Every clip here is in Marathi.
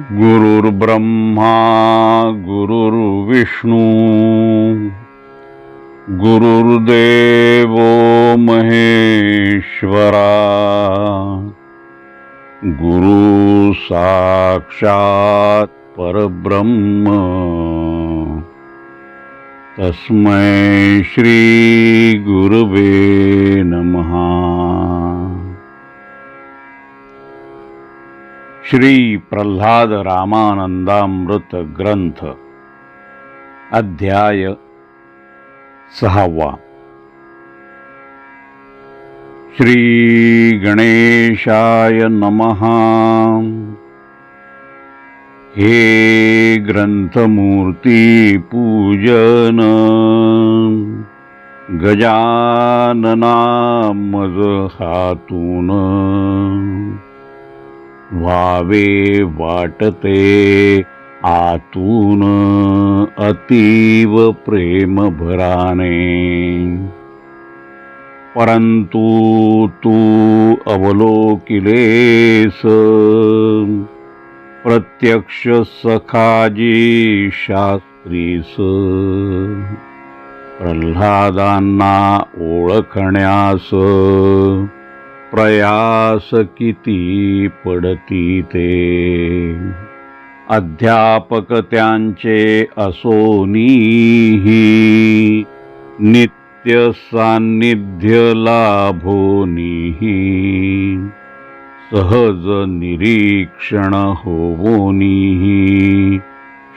गुरुर्ब्रह्मा गुरुर्विष्णू गुरुर्देवो महेश्वरा गुरु साक्षात् परब्रह्म तस्मै श्री गुरुवे नमः। श्री प्रल्हाद रामानंदामृत ग्रंथ अध्याय 6। श्री गणेशाय नमः। हे ग्रंथमूर्ती पूजन गजानना मज हातून व्हावे वाटते आतून अतीव प्रेम भराने। परंतु तू अवलोकिलेस प्रत्यक्ष सखाजी शास्त्रीस प्रल्हादांना ओळखण्यास प्रयास किती पडती ते। अध्यापक त्यांचे असोनीही नित्य सान्निध्य लाभोनीही सहज निरीक्षण होवोनीही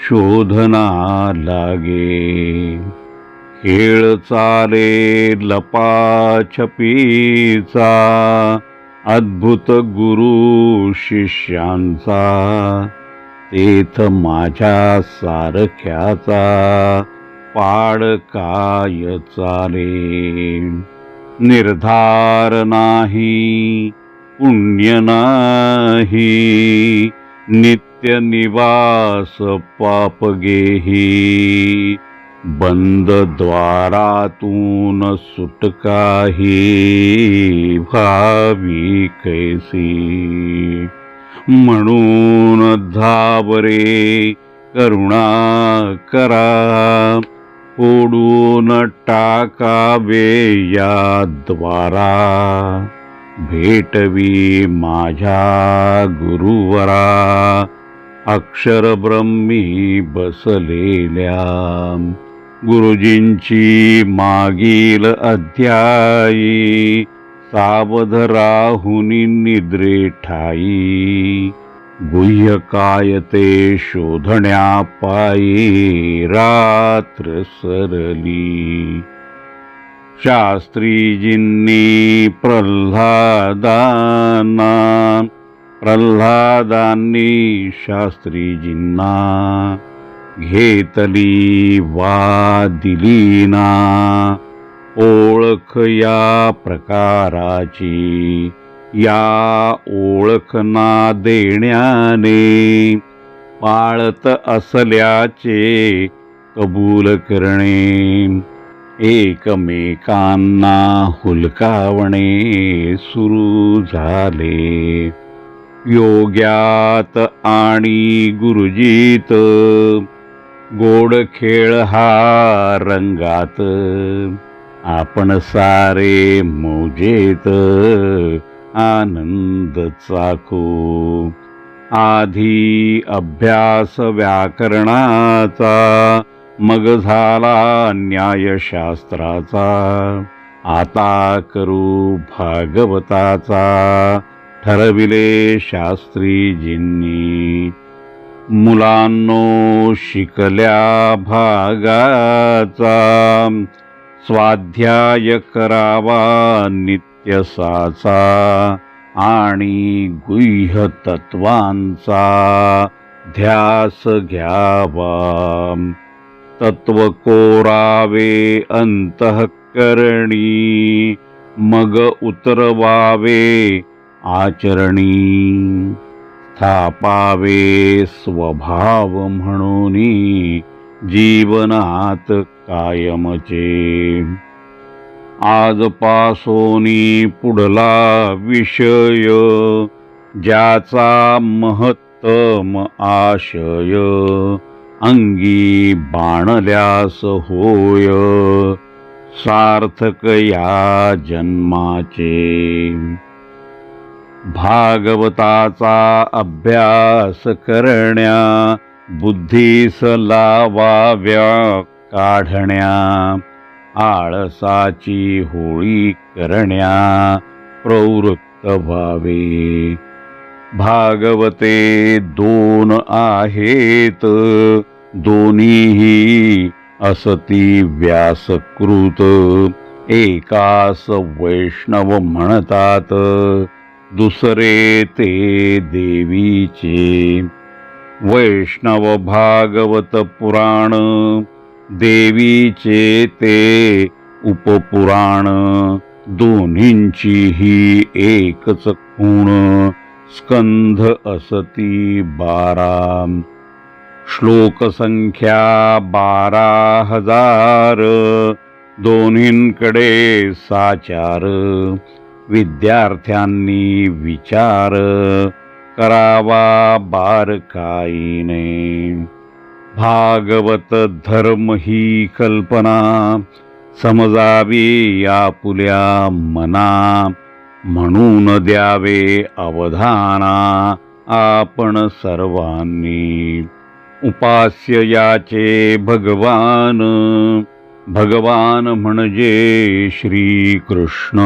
शोधना लागे। खेळ चाले लपाछपीचा अद्भुत गुरु शिष्यांचा तेथ माझ्या सारख्याचा पाड काय चाले। निर्धार नाही पुण्य नाही नित्य निवास पापगेही बंद द्वारातून सुटकाही भावी कैसी। म्हणून धावरे करुणा करा फोडून टाकावे या द्वारा भेटवी माझ्या गुरुवरा अक्षर ब्रह्मी बसलेल्या। गुरुजींची मागील अध्यायी सावध राहुनी निद्रे ठाई गुह्य काय ते शोधण्या पायी रात्र सरली। शास्त्रीजींनी प्रल्हादांनी शास्त्रीजींना घेतली वा दिली ना ओळख या प्रकाराची। या ओळख ना देण्याने पाळत असल्याचे कबूल करणे एकमेकांना हुलकावणे सुरू झाले। योग्यात आणि गुरुजीत गोड खेळ हा रंगात आपण सारे मौजेत आनंद चाखू। आधी अभ्यास व्याकरणाचा मग झाला न्यायशास्त्राचा आता करू भागवताचा ठरविले शास्त्रीजींनी। मुलांनो शिकल्या भागाचा स्वाध्याय करावा नित्यसाचा आणि गुह्य तत्वांचा ध्यास घ्यावा। तत्व कोरावे अंतःकरणी मग उतरवावे आचरणी। स्थापावे स्वभाव म्हणून जीवनात कायमचे। आजपासोनी पुढला विषय ज्याचा महत्व तम आशय अंगी बाणल्यास होय सार्थक या जन्माचे भागवताचा अभ्यास करण्या बुद्धीस लावाव्या काढण्या आळसाची होळी करण्या प्रवृत्त व्हावे भागवते दोन आहेत दोन्हीही असती व्यासकृत एकास वैष्णव म्हणतात दुसरे ते देवीचे वैष्णव भागवत पुराण देवीचे ते उपपुराण दोन्हींचीही एकच खूण स्कंध असती 12 श्लोक संख्या 12,000 दोन्हींकडे साचार विद्यार्थ्यांनी विचार करावा बारकाईने भागवत धर्म ही कल्पना समजावी आपुल्या मना म्हणून द्यावे अवधाना आपण सर्वांनी उपास्य याचे भगवान भगवान म्हणजे श्रीकृष्ण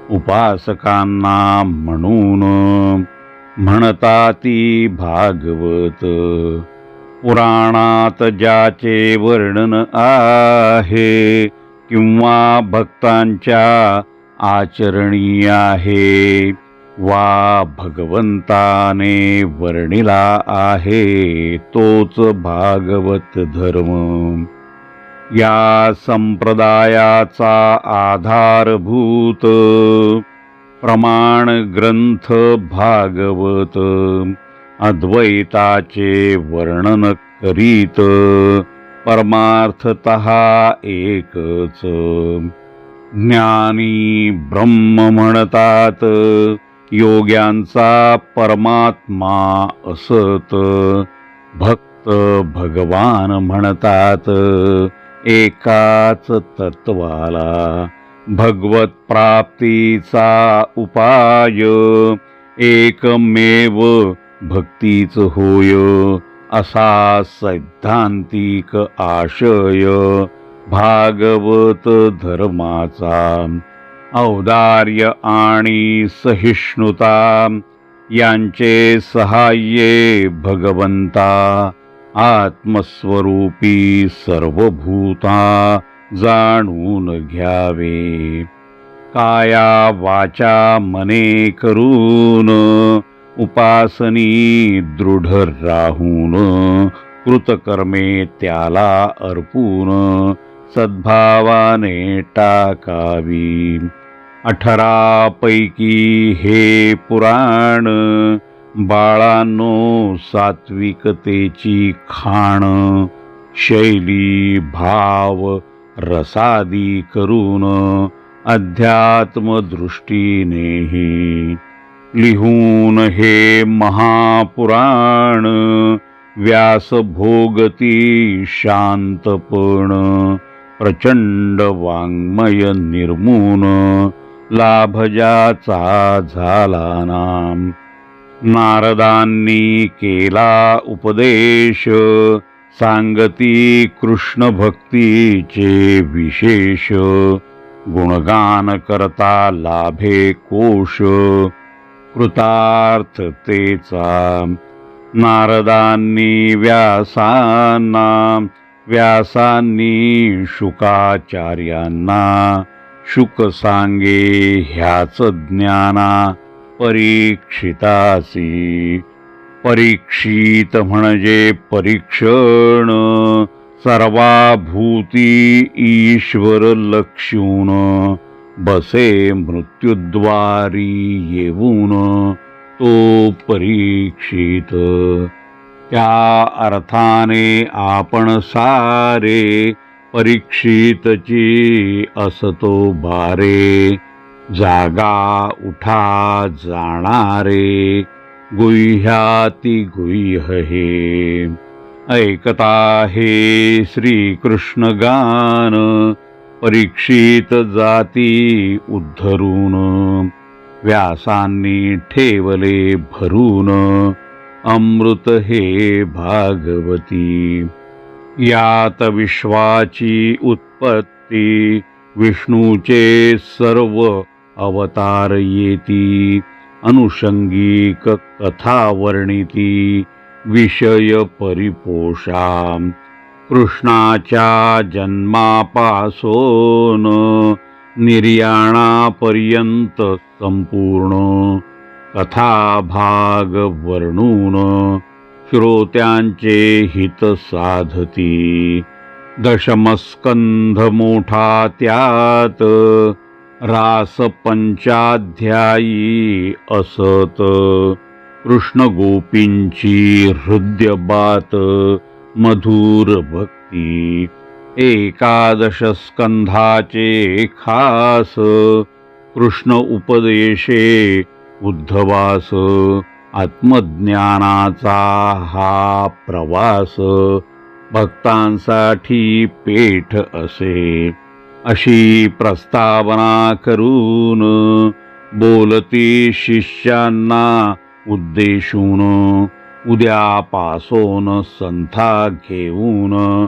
उपासकांना म्हणून म्हणताती भागवत पुराणात ज्याचे वर्णन आहे किंवा भक्तांच्या आचरणी आहे वा भगवंताने वर्णिला आहे तोच भागवत धर्म या संप्रदायाचा आधारभूत प्रमाण ग्रंथ भागवत अद्वैताचे वर्णन करीत परमार्थतः एकच ज्ञानी ब्रह्म म्हणतात योग्यांचा परमात्मा असत भक्त भगवान म्हणतात एकाच तत्वाला भगवत प्राप्तीचा उपाय एकमेव भक्तीच होय असा सैद्धांतिक आशय भागवत धर्माचा औदार्य आणि सहिष्णुता यांचे सहाय्ये भगवंता आत्मस्वरूपी सर्वभूता जाणून घ्यावे काया वाचा मने करून उपासनी दृढ राहून कृतकर्मे त्याला अर्पून सद्भावाने टाकावी 18 पैकी हे पुराण बाळांनो सात्विकतेची खाण शैली भाव रसादी करून अध्यात्म दृष्टीनेही लिहून हे महापुराण व्यास भोगती शांतपण प्रचंड वाङ्मय निर्मून लाभ ज्याचा झाला नाम नारदांनी केला उपदेश सांगती कृष्ण भक्तीचे विशेष गुणगान करता लाभे कोश कृतार्थतेचा नारदांनी व्यासांना व्यासांनी शुकाचार्यांना शुक सांगे ह्याच ज्ञाना परीक्षितासी परीक्षित म्हणजे परीक्षण सर्वाभूती ईश्वर लक्षून बसे मृत्युद्वारी येऊन तो परीक्षित त्या अर्थाने आपण सारे परीक्षितची असतो बारे जागा उठा जाणारे गुह्याति गुह्य हे. ऐकता हे श्रीकृष्ण गान, परीक्षित जाती उद्धरून. व्यासांनी ठेवले भरून, अमृत हे भागवती. यात विश्वाची उत्पत्ती, विष्णूचे सर्व अवतार येती. अनुषंगिक कथा वर्णिती, विषय परिपोषा. कृष्णाच्या जन्मापासून निर्याणापर्यंत संपूर्ण कथा भाग वर्णून, श्रोत्यांचे हित साधती. दशमस्कंध मोठा त्यात, रास पंचाध्यायी असत. कृष्ण गोपींची हृदय बात, मधुर भक्ती. एकादश स्कंधाचे खास, कृष्ण उपदेशे उद्धवास. आत्मज्ञानाचा हा प्रवास, भक्तांसाठी पेठ असे. अशी प्रस्तावना करून, बोलती शिष्यांना उद्देशून. उद्यापासून संथा घेऊन,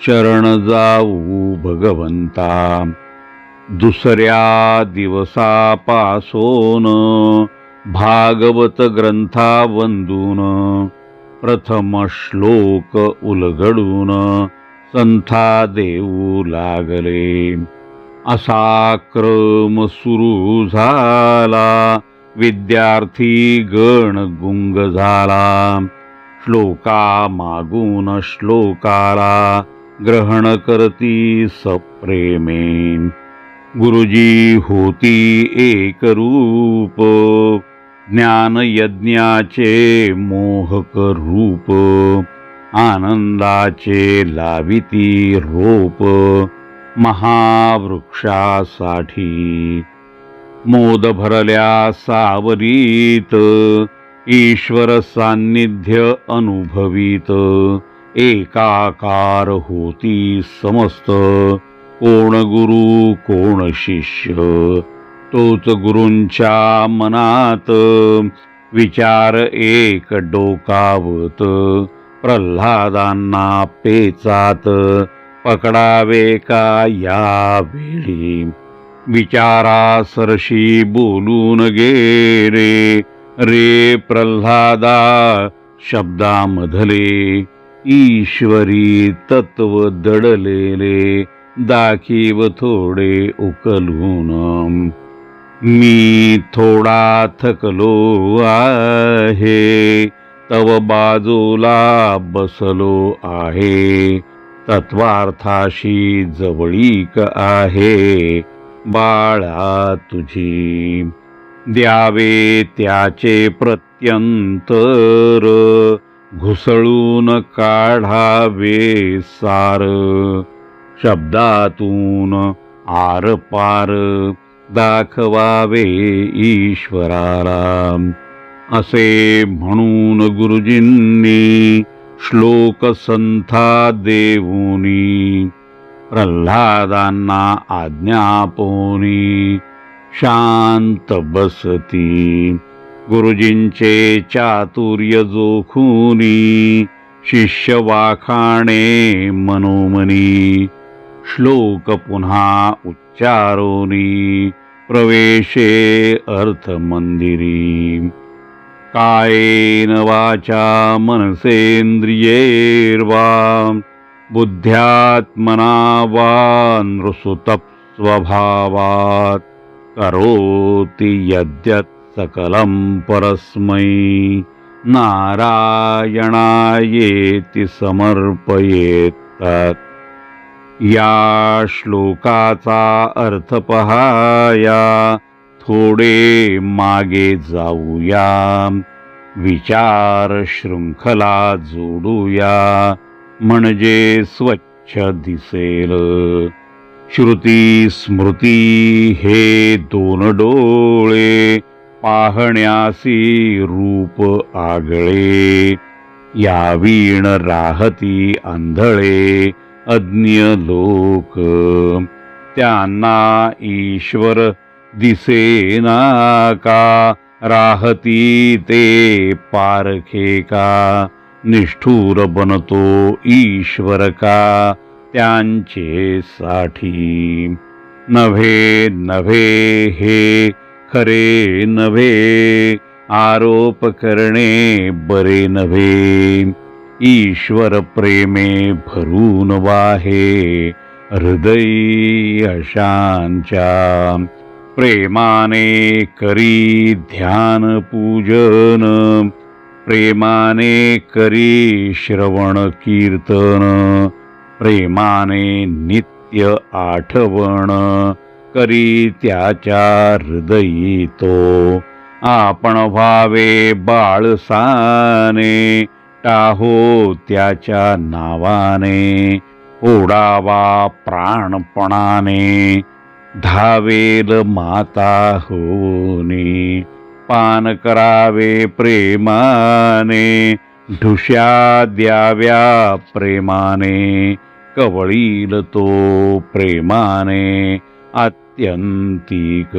शरण जाऊ भगवंता. दुसऱ्या दिवसापासून, भागवत ग्रंथावंदून. प्रथम श्लोक उलगडून, संथा देऊ लागले. असा क्रम सुरू झाला, विद्यार्थी गण गुंग झाला. श्लोका मागून श्लोकाला, ग्रहण करती सप्रेमे. गुरुजी होती एक रूप, ज्ञान यज्ञाचे मोहक रूप. आनंदाचे लाविती रोप, महावृक्षासाठी. मोद भरल्या सावरीत, ईश्वर सान्निध्य अनुभवीत. एकाकार होती समस्त, कोण गुरु कोण शिष्य. तोच गुरूंच्या मनात, विचार एक डोकावत. प्रल्हादांना पेचात, पकडावे का या वेळी. विचारा सरशी बोलून गेले, रे प्रल्हादा शब्दामधले. ईश्वरी तत्व दडलेले, दाखीव थोडे उकलून. मी थोडा थकलो आहे, तव बाजूला बसलो आहे. तत्वार्थाशी जवळीक आहे, बाळा तुझी. द्यावे त्याचे प्रत्यंतर, घुसळून काढावे सार. शब्दातून आरपार, दाखवावे ईश्वराला. असे म्हणून गुरुजींनी, श्लोक संथा देऊनी. प्रल्हादांना आज्ञापोनी, शांत बसती. गुरुजींचे चातुर्य जोखूनी, शिष्य वाखाणे मनोमनी. श्लोक पुन्हा उच्चारोनी, प्रवेशे अर्थ मंदिरी. कायेन वाचा मनसेंद्रियैर्वा, बुद्ध्यात्मना वा नृसुतः स्वभावात्. करोति यद्यत् सकलं परस्मै, नारायणायेति समर्पयेत्. या श्लोकाचा अर्थ पहाया, थोडे मागे जाऊया. विचार शृंखला जोडूया, म्हणजे स्वच्छ दिसेल. श्रुती स्मृती हे दोन डोळे, पाहण्यासी रूप आगळे, या वीण राहती आंधळे अज्ञ लोक, त्यांना ईश्वर दिसेना का, राहती ते पारखे का, निष्ठुर बनतो ईश्वर का त्यांचे साठी. नव्हे नव्हे हे खरे नव्हे, आरोप करणे बरे नव्हे, ईश्वर प्रेमे भरून वाहे हृदयी अशांच्या. प्रेमाने करी ध्यान पूजन, प्रेमाने करी श्रवण कीर्तन, प्रेमाने नित्य आठवण करी त्याच्या हृदयी तो. आपण व्हावे बाळसाने, टाहो त्याच्या नावाने, ओढावा प्राणपणाने, धावेल माता होनी. पान करावे प्रेमाने, ढुश्या द्याव्या प्रेमाने, कवळील तो प्रेमाने आत्यंतिक.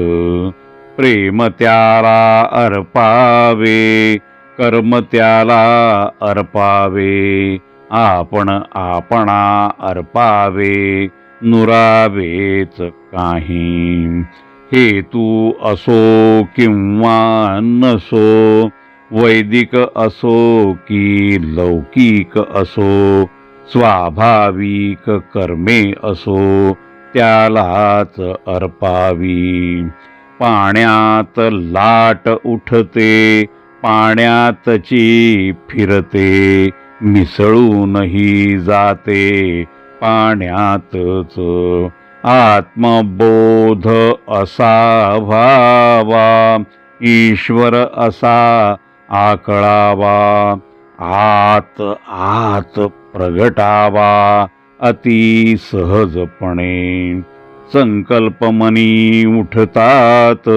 प्रेम त्याला अर्पावे, कर्म त्याला अर्पावे, आपण आपणा अर्पावे, नुरावेच काही. हेतू असो किंवा नसो, वैदिक असो की लौकिक असो, स्वाभाविक कर्मे असो त्यालाच अर्पावी. पाण्यात लाट उठते, पाण्यातची फिरते, मिसळूनही जाते पाण्यातच. आत्मबोध असा व्हावा, ईश्वर असा आकळावा, आत आत प्रगटावा अति सहजपणे. संकल्प मनी उठतात,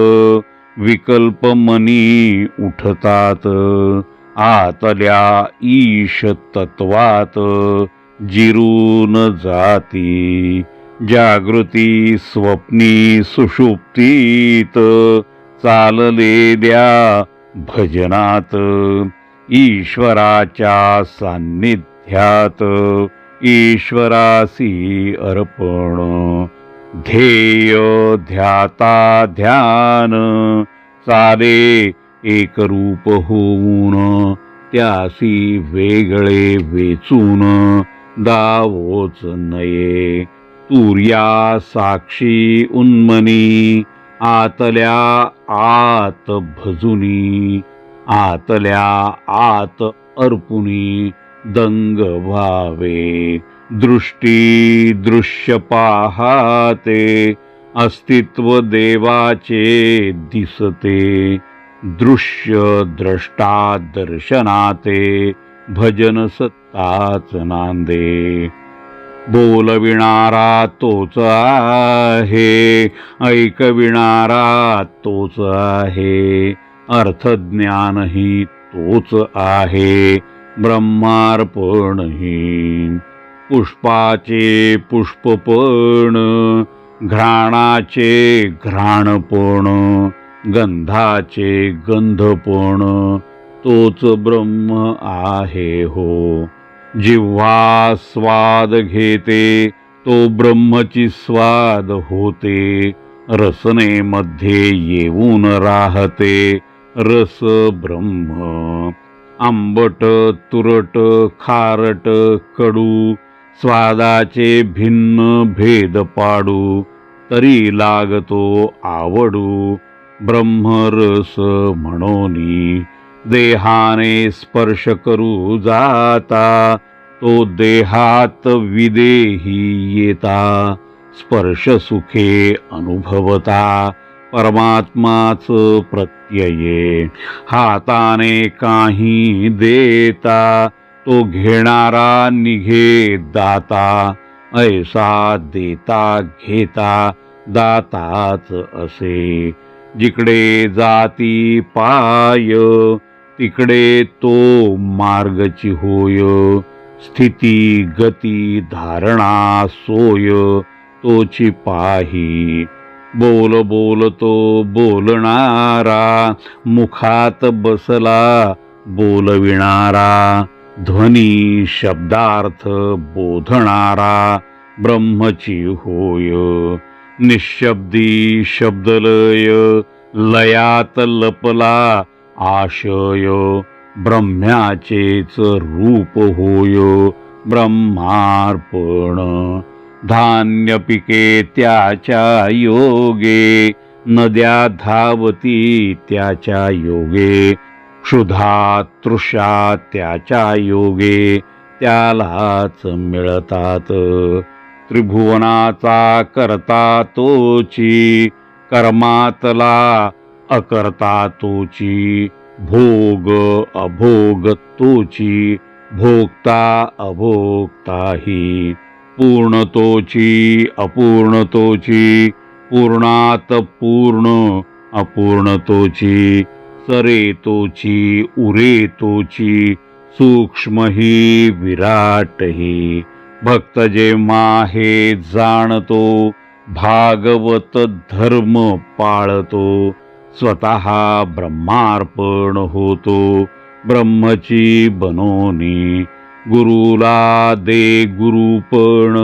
विकल्प मनी उठतात, आतल्या ईश तत्वात जिरून जाती. जागृती स्वप्नी सुषुप्तीत चाललेल्या भजनात, ईश्वराच्या सान्निध्यात ईश्वरासी अर्पण. ध्येय ध्याता ध्यान, चाले एकरूप होऊन, त्यासी वेगळे वेचून दावोच नये. तुर्या साक्षी उन्मनी, आतल्या आत भजुनी, आतल्या आत अर्पुनी दंग व्हावे. दृष्टी दृश्य पाहाते, अस्तित्व देवाचे दिसते, दृश्य द्रष्टा दर्शनाते, भजन सत्ताच नांदे. बोलविणारा तोच आहे, ऐकविणारा तोच आहे, अर्थज्ञानही तोच आहे, ब्रह्मार्पणही. पुष्पाचे पुष्पपण, घ्राणाचे घ्राणपण, गंधाचे गंधपण तोच ब्रह्म आहे हो. जिव्हा स्वाद घेते तो ब्रह्मची स्वाद होते, रसनेमध्ये येऊन राहते रस ब्रह्म. आंबट तुरट खारट कडू, स्वादाचे भिन्न भेद पाडू, तरी लागतो आवडू ब्रह्मरस म्हणोनी. देहाने स्पर्श करू जाता, तो देहात विदेही येता, स्पर्श सुखे अनुभवता, परमात्माच प्रत्यये. हाताने काही देता, तो घेणारा निघे दाता, ऐसा देता घेता दाताच असे. जिकडे जाती पाय तिकडे तो मार्गची होय. स्थिती गती धारणा सोय तोची पाही. बोल बोलतो बोलणारा मुखात बसला बोलविणारा. ध्वनी शब्दार्थ बोधणारा ब्रह्मची होय. निःशब्दी शब्दलय लयात लपला आशय. ब्रह्म्याचेच रूप होय ब्रह्मार्पण. धान्य पिके त्याच्या योगे नद्या धावती त्याच्या योगे. क्षुधा तृषा त्याच्या योगे त्यालाच मिळतात. त्रिभुवनाचा करता तोची कर्मातला अकर्ता तोची. भोग अभोग तोची भोगता अभोगताही. पूर्ण तोची अपूर्ण तोची पूर्णात पूर्ण अपूर्ण तोची. सरे तोची उरे तोची सूक्ष्म ही विराट ही. भक्त जेव्हा हे जाणतो भागवत धर्म पाळतो. स्वतः ब्रह्मार्पण होतो ब्रह्मची बनोनी. गुरुला दे गुरुपण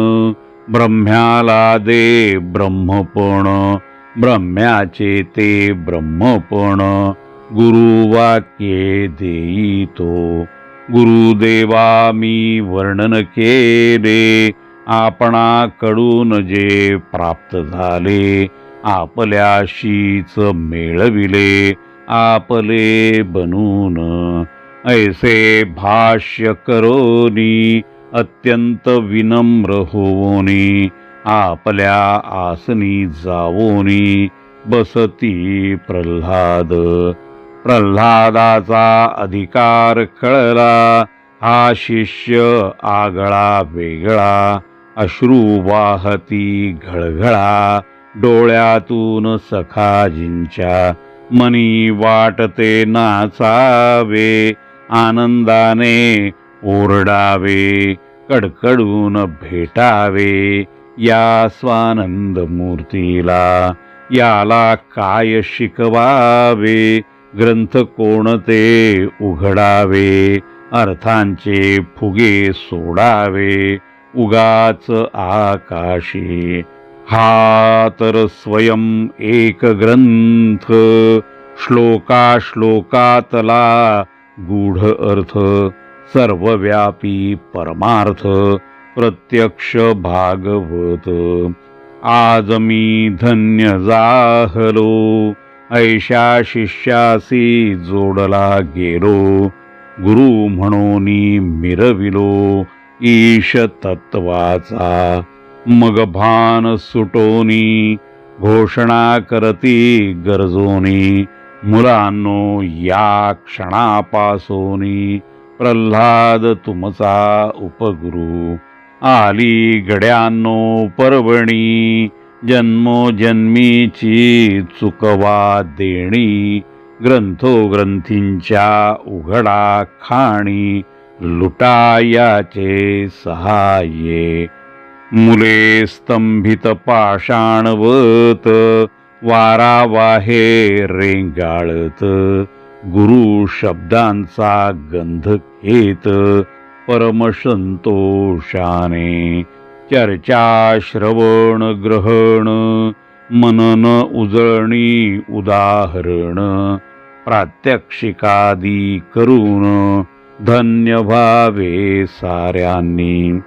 ब्रह्म्याला दे ब्रह्मपण. ब्रह्म्याचे ते ब्रह्मपण गुरुवाक्ये देईतो. गुरुदेवा मी वर्णन केले आपणाकडून जे प्राप्त झाले. आपल्याशीच मेळविले आपले बनून. ऐसे भाष्य करोनी अत्यंत विनम्र होवोनी. आपल्या आसनी जावोनी बसती प्रल्हाद. प्रल्हादाचा अधिकार कळला. हा शिष्य आगळा वेगळा. अश्रू वाहती घळघळा डोळ्यातून सखाजींच्या. मनी वाटते नाचावे आनंदाने ओरडावे. कडकडून भेटावे या स्वानंद मूर्तीला. याला काय शिकवावे ग्रंथ कोणते उघडावे. अर्थांचे फुगे सोडावे उगाच आकाशी. हा तर स्वयं एक ग्रंथ श्लोकातला गूढ अर्थ. सर्वव्यापी परमार्थ प्रत्यक्ष भागवत. आज मी धन्य जाहलो ऐशा शिष्यासी जोडला गेलो. गुरु म्हणोनी मिरविलो ईश तत्वाचा. मग भान सुटोनी घोषणा करती गरजोनी. मुलांनो या क्षणापासोनी प्रल्हाद तुमचा उपगुरु. आली गड्यांनो पर्वणी जन्मोजन्मीची चुकवा देणी. ग्रंथोग्रंथींच्या उघडा खाणी लुटायाचे सहाय्ये. मुले स्तंभित पाषाणवत वारा वाहे रेंगाळत. गुरु शब्दांचा गंध घेत परमसंतोषाने. चर्चा श्रवण ग्रहण मनन उजळणी उदाहरण. प्रात्यक्षिकादी करून धन्य व्हावे साऱ्यांनी.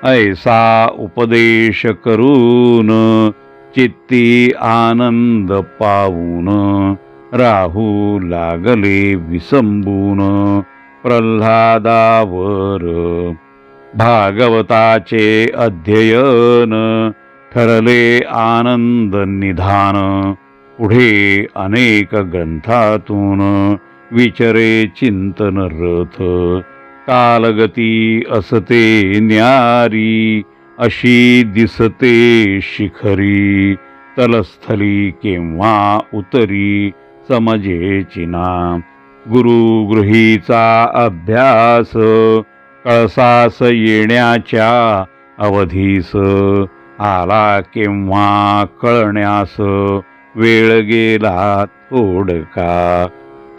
ऐसा उपदेश करून चित्ती आनंद पावून. राहू लागले विसंबून प्रल्हादावर. भागवताचे अध्ययन ठरले आनंद निधान. पुढे अनेक ग्रंथातून विचरे चिंतन रथ. कालगती असते न्यारी अशी दिसते शिखरी. तलस्थली केव्हा उतरी समजेचिना. गुरुगृहीचा अभ्यास कळसास येण्याच्या अवधीस आला केव्हा कळण्यास वेळ गेला थोडका.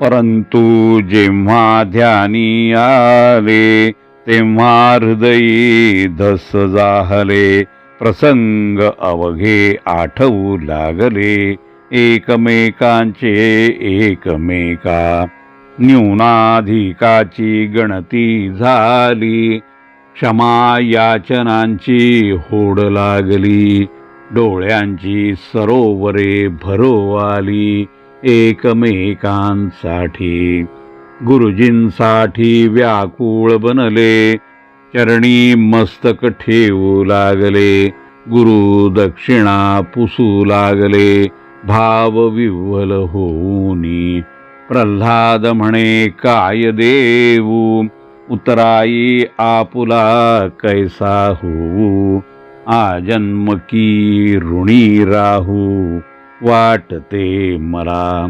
परंतु जेव्हा ध्यानी आले तेव्हा हृदयी धस जाहले. प्रसंग अवघे आठवू लागले एकमेकांचे एकमेका. न्यूनाधिकाची गणती झाली क्षमा याचनांची होड लागली. डोळ्यांची सरोवरे भरो आली एकमेकांसाठी. गुरुजींसाठी व्याकुळ बनले चरणी मस्तक ठेवू लागले. गुरु दक्षिणा पुसू लागले भाव विव्वल होऊनी. प्रल्हाद म्हणे काय देऊ उतराई आपुला कैसा होऊ. आजन्म की ऋणी राहू वाटते मला.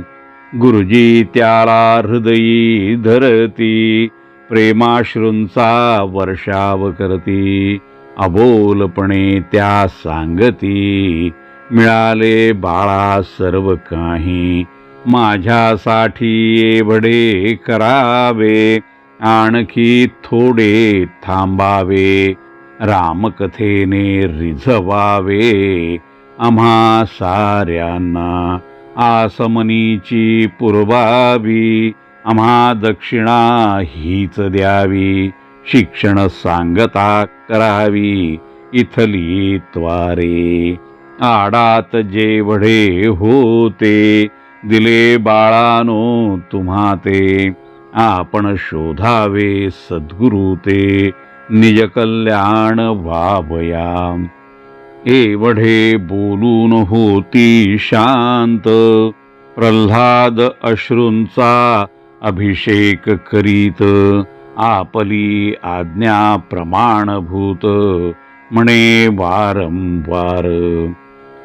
गुरुजी त्याला हृदयी धरती प्रेमाश्रूंचा वर्षाव करती. अबोलपणे त्या सांगती मिळाले बाळा सर्व काही. माझ्यासाठी एवढे करावे आणखी थोडे थांबावे. रामकथेने रिझवावे आम्हा साऱ्यांना. आसमनीची पुरवावी आम्हा दक्षिणा हीच द्यावी. शिक्षण सांगता करावी इथली त्वारे. आडात जेवढे होते दिले बाळानो तुम्हा ते. आपण शोधावे सद्गुरु ते निज कल्याण व्हावया. एवढे बोलून होती शांत प्रल्हाद अश्रूंचा अभिषेक करीत. आपली आज्ञा प्रमाणभूत म्हणे वारंवार.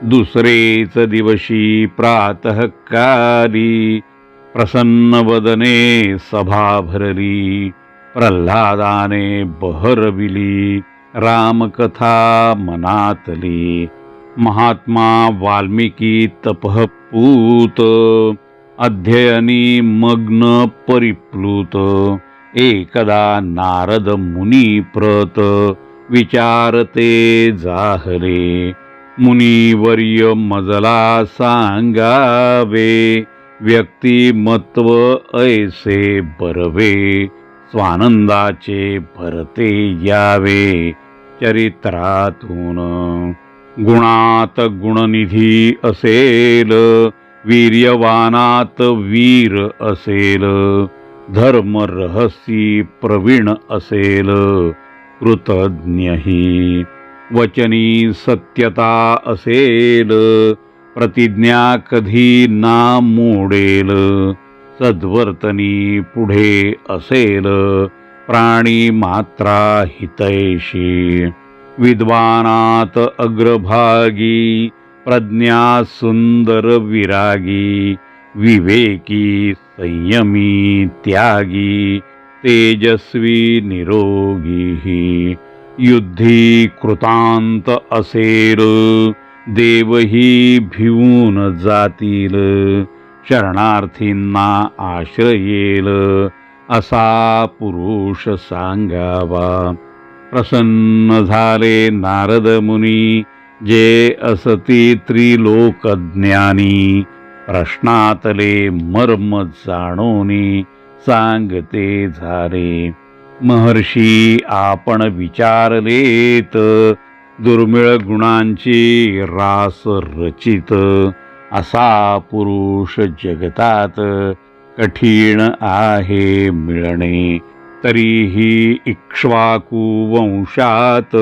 दुसरेच दिवशी प्रातःकाली प्रसन्न वदने सभा भरली. प्रल्हादाने बहरविली रामकथा मनातली. महात्मा वाल्मिकी तपःपूत अध्ययनी मग्न परिप्लुत. एकदा नारद मुनी प्रत विचारते जाहले. मुनिवर्य मजला सांगावे व्यक्तिमत्व ऐसे बरवे. स्वानंदाचे भरते यावे चरित्रातून. गुणात गुणनिधी असेल वीर्यवानात वीर असेल. धर्म रहसी प्रवीण असेल कृतज्ञही. वचनी सत्यता असेल प्रतिज्ञा कधी ना मोडेल. सद्वर्तनी पुढे असेल प्राणी मात्रा हितैषी. विद्वानात अग्रभागी प्रज्ञा सुंदर विरागी. विवेकी संयमी त्यागी तेजस्वी निरोगी. युद्धी कृतांत असेल देवही भिवून जातील. शरणार्थींना आश्रयेल असा पुरुष सांगावा. प्रसन्न झाले नारद मुनी जे असती त्रिलोकज्ञानी. प्रश्नातले मर्म जाणोनी सांगते झाले. महर्षी आपण विचारलेत दुर्मिळ गुणांची रास रचित. असा पुरुष जगतात कठीण आहे मिळणे. तरीही इक्ष्वाकू वंशात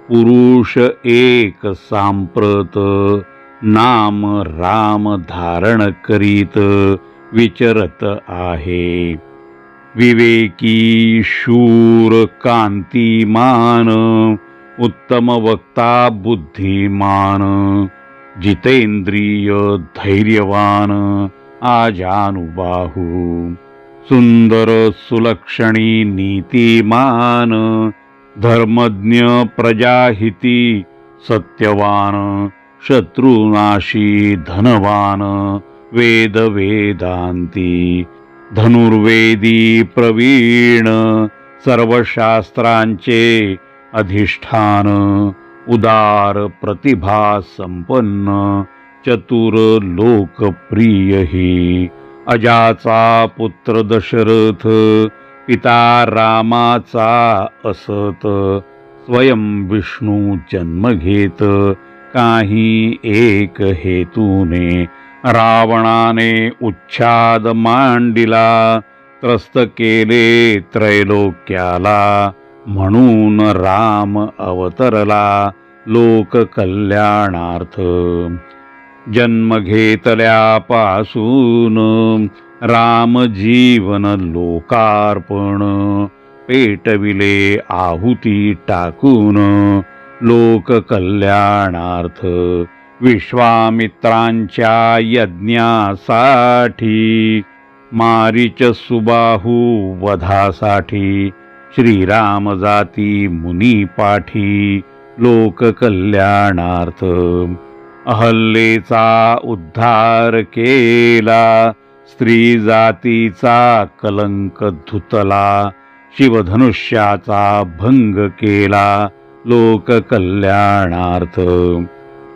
पुरुष एक सांप्रत. नाम राम धारण करीत विचरत आहे. विवेकी शूर कांतिमान उत्तम वक्ता बुद्धिमान. जितेंद्रिय धैर्यवान आजानुबाहू सुंदर सुलक्षणी नीतिमान धर्मज्ञ प्रजाहिती सत्यवान शत्रुनाशी धनवान वेद वेदांती धनुर्वेदी प्रवीण सर्वशास्त्रांचे अधिष्ठान उदार प्रतिभा संपन्न चतुर लोकप्रिय ही अजाचा पुत्र दशरथ पिता रामाचा असत स्वयं विष्णू जन्म घेत काही एक हेतूने रावणाने उच्छाद मांडिला त्रस्त केले त्रैलोक्याला म्हणून राम अवतरला लोक कल्याणार्थ जन्म घेतल्यापासून राम जीवन लोकार्पण पेटविले आहुती टाकून लोक कल्याणार्थ विश्वामित्रांच्या यज्ञासाठी मारीच सुबाहू वधासाठी श्रीराम जाती मुनी पाठी लोक कल्याणार्थ अहल्येचा उद्धार केला स्त्री जातीचा कलंक धुतला शिवधनुष्याचा भंग केला लोक कल्याणार्थ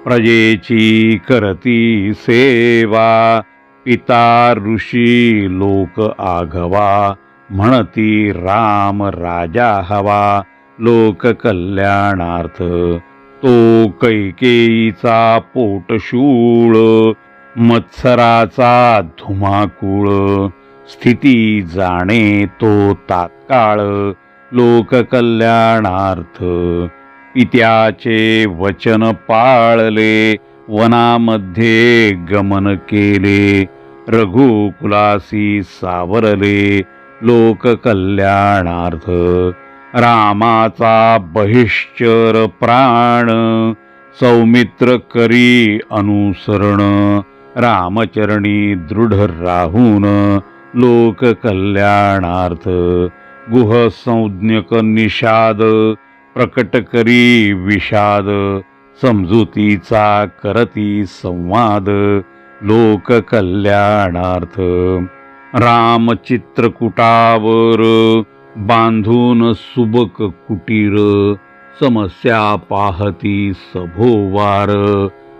प्रजेची करती सेवा पिता ऋषी लोक आघवा म्हणती राम राजा हवा लोक कल्याणार्थ तो कैकेयीचा पोटशूळ मत्सराचा धुमाकूळ स्थिती जाणे तो तात्काळ लोक कल्याणार्थ पित्याचे वचन पाळले वनामध्ये गमन केले रघुकुलासी सावरले लोक कल्याणार्थ रामाचा बहिश्चर प्राण सौमित्र करी अनुसरण रामचरणी दृढ राहून लोक कल्याणार्थ गुह संज्ञक निषाद प्रकट करी विषाद समजुतीचा करती संवाद लोक कल्याणार्थ राम चित्रकूटावर बांधून सुबक कुटीर समस्या पाहती सभोवार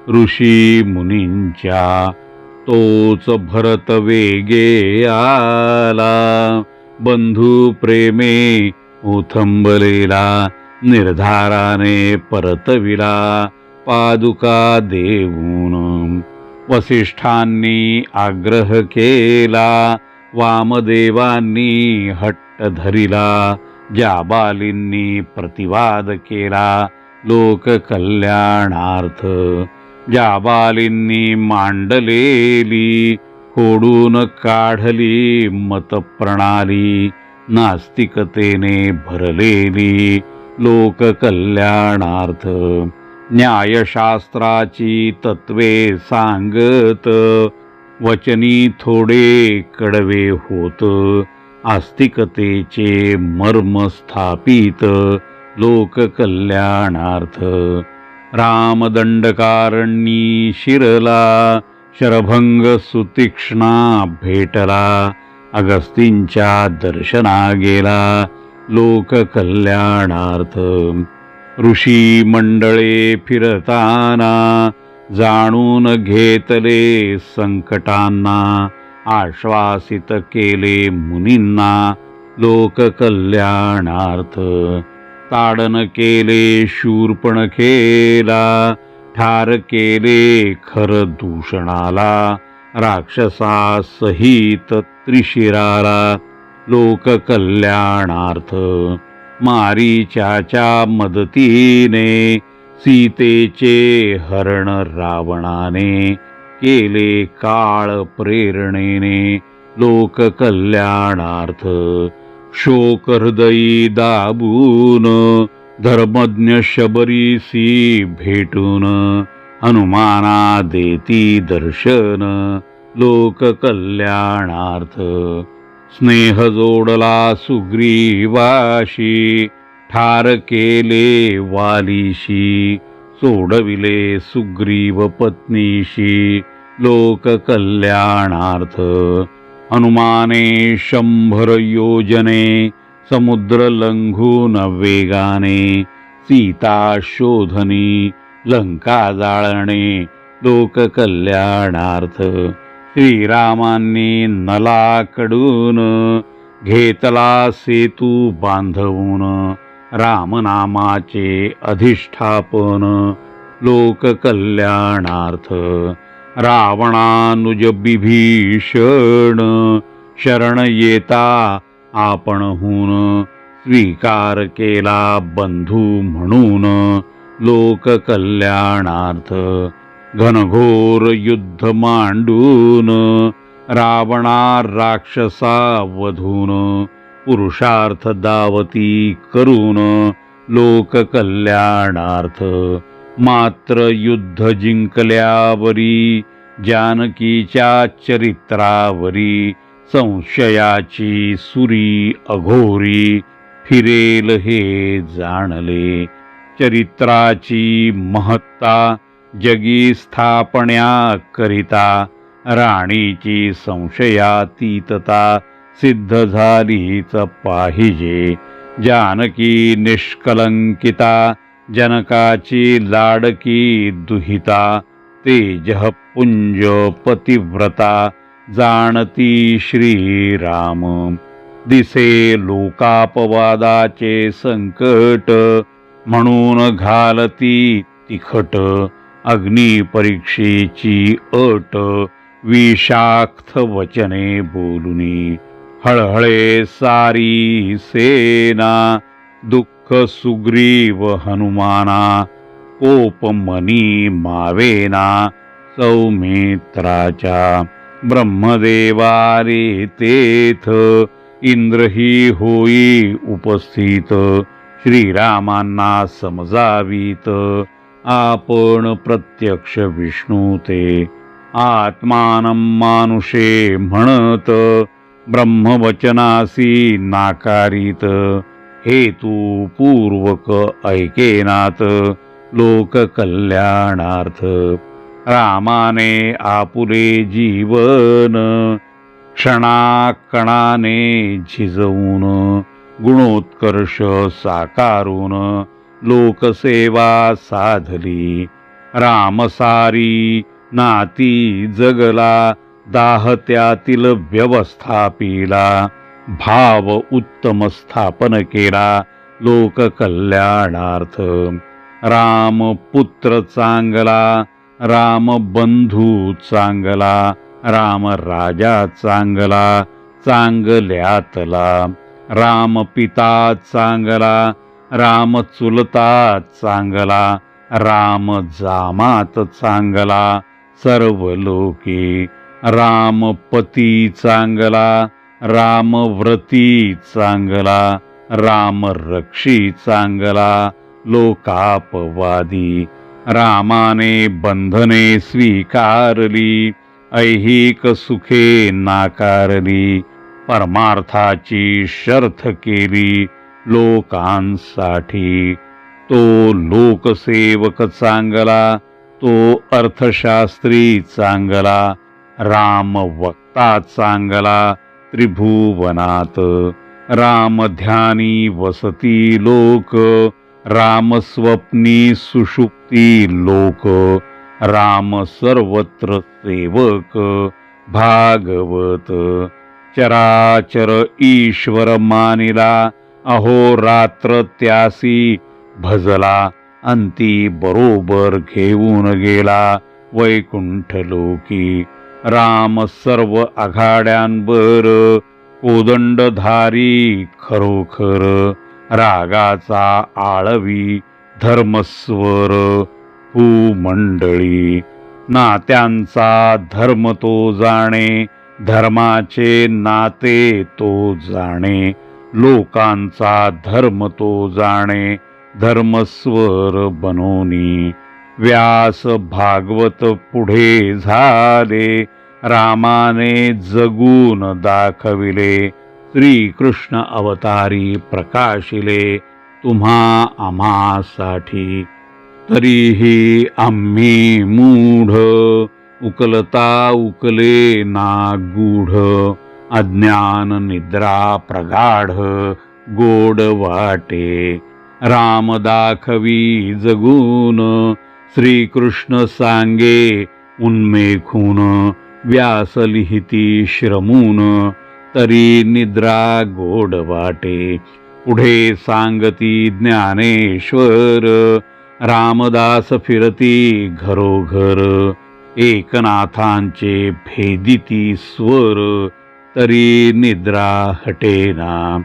ऋषी मुनींच्या तोच भरत वेगे आला बंधू प्रेमे उथंबलेला निर्धाराने परतविला पादुका देऊन वसिष्ठांनी आग्रह केला वामदेवांनी हट्ट धरिला जाबालींनी प्रतिवाद केला लोक कल्याणार्थ जाबालींनी मांडलेली खोडून काढली मतप्रणाली नास्तिकतेने भरलेली लोक कल्याणार्थ न्यायशास्त्राची तत्वे सांगत वचनी थोडे कडवे होत आस्तिकतेचे मर्म स्थापित लोक कल्याणार्थ रामदंडकारणी शिरला शरभंग सुतीक्ष्णा भेटला अगस्तींच्या दर्शना गेला लोक कल्याणार्थ ऋषी मंडळे फिरताना जाणून घेतले संकटांना आश्वासित केले मुनींना लोक कल्याणार्थ ताडन केले शूर्पणखेला ठार केले खर दूषणाला राक्षसासहित त्रिशिराला लोक कल्याणार्थ मारीचाच्या मदतीने सीतेचे हरण रावणाने केले काळ प्रेरणेने लोक कल्याणार्थ शोक हृदयी दाबून धर्मज्ञ शबरीसी भेटून हनुमाना देती दर्शन लोक कल्याणार्थ स्नेह जोडला सुग्रीवाशी ठार केले वालीशी सोडविले सुग्रीव पत्नीशी लोक कल्याणार्थ हनुमाने 100 योजने समुद्र लंघून वेगाने सीता शोधनी लंका जाळणे लोक कल्याणार्थ श्रीरामांनी नलाकडून घेतला सेतू बांधवून रामनामाचे अधिष्ठापन लोक कल्याणार्थ रावणानुज बिभीषण शरण येता आपणहून स्वीकार केला बंधू म्हणून लोक कल्याणार्थ घनघोर युद्ध मांडून रावणा राक्षसा वधून पुरुषार्थ दावती करून लोक कल्याणार्थ मात्र युद्ध जिंकल्यावरी जानकीच्या चरित्रावरी संशयाची सुरी अघोरी फिरेल हे जाणले चरित्राची महत्ता जगी स्थापण्या करिता राणीची संशयातीतता सिद्ध झालीच पाहिजे जानकी निष्कलंकिता जनकाची लाडकी दुहिता तेजः पुंज पतिव्रता जाणती श्रीराम दिसे लोकापवादाचे संकट म्हणून घालती तिखट अग्निपरीक्षेची अट विषाक्त वचने बोलुनी हळहळे सारी सेना दुःख सुग्रीव हनुमाना कोप मनी मावेना सौमित्राच्या ब्रह्मदेवारे तेथ इंद्रही होई उपस्थित श्रीरामांना समजावीत आपण प्रत्यक्ष विष्णू ते आत्मानं मानुषे म्हणत ब्रह्मवचनासी नाकारित हेतू पूर्वक ऐकेनात लोक कल्याणार्थ रामाने आपुले जीवन क्षणाकणाने झिजवून गुणोत्कर्ष साकारून लोकसेवा साधली रामसारी नाती जगला दाहत्यातील व्यवस्थापिला भाव उत्तम स्थापन केला लोक कल्याणार्थ राम पुत्र चांगला राम बंधू चांगला राम राजा चांगला चांगल्यातला राम पिता चांगला राम चुलता चांगला राम जामात चांगला सर्व लोके राम पती चांगला राम व्रती चांगला राम रक्षी चांगला लोकापवादी रामाने बंधने स्वीकारली ऐहिक सुखे नाकारली परमार्थाची शर्थ केली लोकांसाठी तो लोकसेवक चांगला तो अर्थशास्त्री चांगला राम वक्ता चांगला त्रिभुवनात राम ध्यानी वसती लोक राम स्वप्नी सुषुप्ती लोक राम सर्वत्र सेवक भागवत चराचर ईश्वर मानिला अहोरात्र त्यासी भजला अंती बरोबर घेऊन गेला वैकुंठ लोकी राम सर्व आघाड्यांवर कोदंडधारी खरोखर रागाचा आळवी धर्मस्वर भूमंडळी नात्यांचा धर्म तो जाणे धर्माचे नाते तो जाणे लोकांचा धर्म तो जाणे धर्मस्वर बनोनी व्यास भागवत पुढे झाले, रामाने जगून दाखविले. श्रीकृष्ण अवतारी प्रकाशिले, तुम्हा आम्हासाठी. तरीही आम्ही मूढ, उकलता उकले ना गूढ. अज्ञान निद्रा प्रगाढ, गोड वाटे. राम दाखवी जगून, श्रीकृष्ण सांगे उन्मेखून. व्यास लिहिती श्रमून, तरी निद्रा गोड वाटे. पुढे सांगती ज्ञानेश्वर, रामदास फिरती घरोघर. एकनाथांचे भेदिती स्वर, तरी निद्रा हटेना.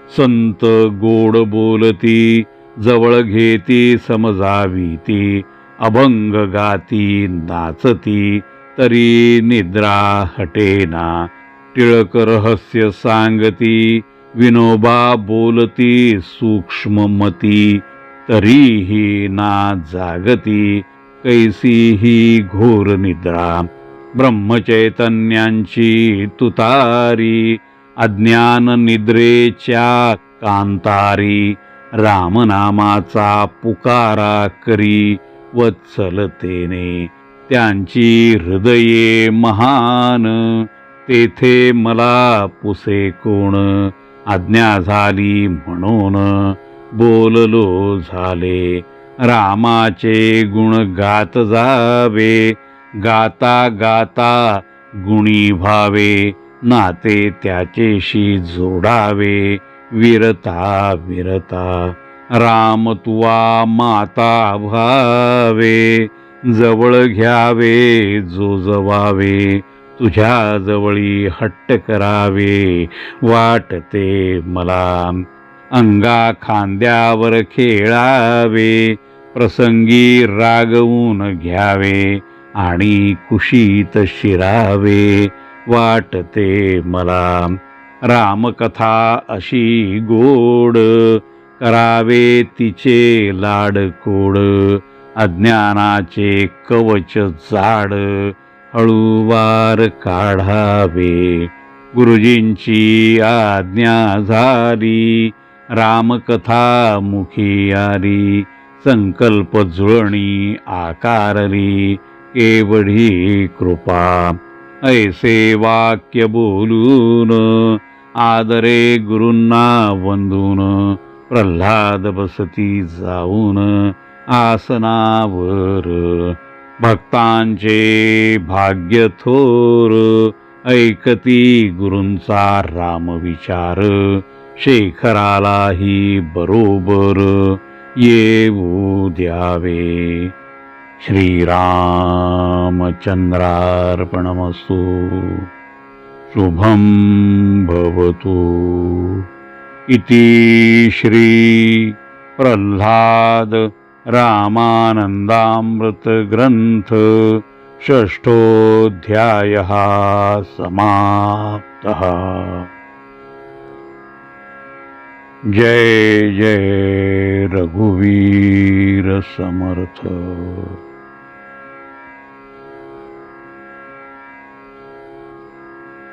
संत गोड बोलती, जवळ घेती समजावीती. अभंग गाती नाचती, तरी निद्रा हटेना. टिळक रहस्य सांगती, विनोबा बोलती सूक्ष्ममती. तरीही ना जागती, कैसी ही घोर निद्रा. ब्रह्मचैतन्यांची तुतारी, अज्ञान निद्रेच्या कांतारी. रामनामाचा पुकारा करी वत्सलतेने, त्यांची हृदये महान. तेथे मला पुसे कोण, आज्ञा झाली म्हणून बोललो झाले. रामाचे गुण गात जावे, गाता गाता गुणी भावे. नाते त्याचेशी जोडावे, विरता विरता. राम तुवा माता भावे, जवळ घ्यावे जो जवावे. तुझ्या जवळी हट्ट करावे, वाटते मला. अंगा खांद्यावर खेळावे, प्रसंगी रागवून घ्यावे. आणि कुशीत शिरावे, वाटते मला. रामकथा अशी गोड, करावे तिचे लाडकोड. अज्ञानाचे कवच जाड, हळूवार काढावे. गुरुजींची आज्ञा झाली, रामकथा मुखी आली. संकल्प जुळणी आकारली, केवढी कृपा. ऐसे वाक्य बोलून, आदरे गुरूंना वंदून. प्रल्हाद बसती जाऊन आसनावर. भक्तांचे भाग्य थोर, ऐकती गुरूंचा रामविचार. शेखरालाही बरोबर येऊ द्यावे. श्रीरामचंद्रार्पणमस्तु. शुभं भवतु. इति श्री प्रल्हाद रामानंदामृत ग्रंथ षष्ठोऽध्यायः समाप्तः. जय जय रघुवीर समर्थ.